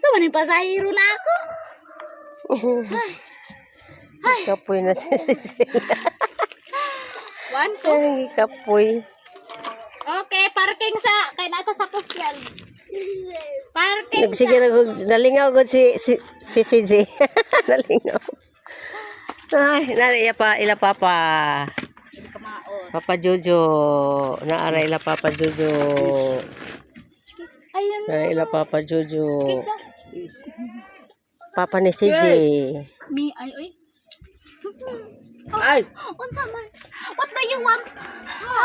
So, maning pasahero na ako. Kapoy na si Cecilia. 1, 2. Ay, kapoy. Okay, parking sa, kay nata sa kusyan. Parking Nagsige na nalingaw gud si CJ. Nalingaw. Ay, ila papa. Kamaot. Papa Jojo. Naara ila Papa Jojo. Ayun. Naara ila Papa Jojo. Kisa. Papa ni CJ. Mi, ay, oy. Ay, Unsa man? What do you want? Ha?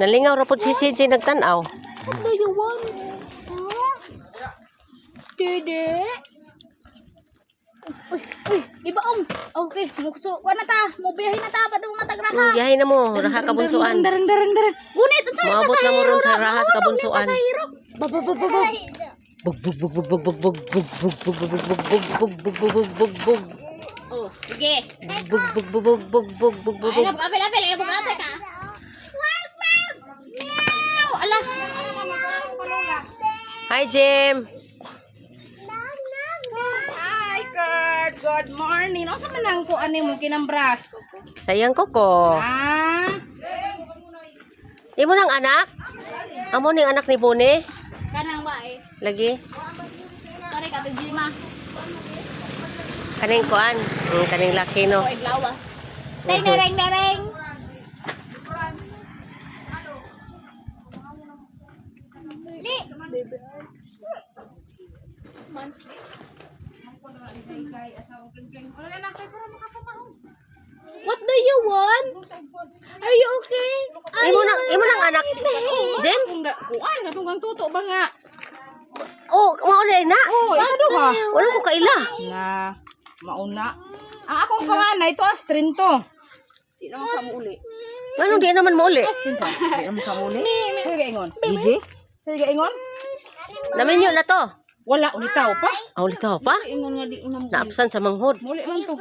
nalingaw ra pud si CJ nagtan-aw. What do you want? Huh? Dede? Uy, uy, di ba Okay, kuha na ta. Mubiyahin na ta. Ba't matagraha? Yahay na mo, raha kabunsuan. Darang. Gunit, unsa may Maabot na mo ron sa raha sa kabunsuan. pasahero? Bababababab. Bug bug bug bug bug bug bug bug bug bug bug bug bug bug bug bug bug. Oh, sige. Bug bug bug bug bug bug bug bug Ay, bug. apel. Ay, bugate ka. Ala. Hi Jim. Hi, Kurt. Good morning. Ano sa manang ko ani mo kinambras? Sayang ko ko. Ah, Imo nang anak? Amo ning anak ni Bone? kanang ba eh. Lagi. Pare ka Jima. Kaning kuan, kaning laki no. O iglawas. Dereng. Li. What do you want? Are you okay? Kuan katong kang tuto ba nga? Oh, mauli na. Oh, ito duha. Wala ko kaila. Na mauna. Ang akong panganay to astrin to. Di naman ka mauli. Ano di naman mauli? Kinsa? Di naman ka mauli. Sige gaingon. DJ? Sige gaingon. Naminyo na to. Wala ulitaw pa. Ulitaw pa? Ingon nga di ingon. Naapsan sa manghod. Muli man to.